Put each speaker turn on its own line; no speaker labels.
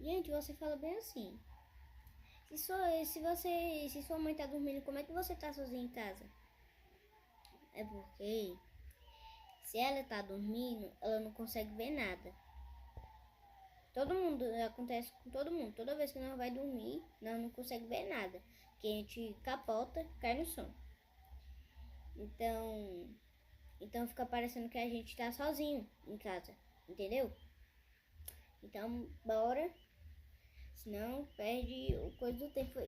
Gente, você fala bem assim. Se sua mãe tá dormindo, como é que você tá sozinho em casa? É porque se ela tá dormindo, ela não consegue ver nada. Todo mundo, acontece com todo mundo. Toda vez que nós vai dormir, nós não consegue ver nada. Que a gente capota, cai no sono. Então fica parecendo que a gente tá sozinho em casa, entendeu? Então, bora, senão perde o coisa do tempo.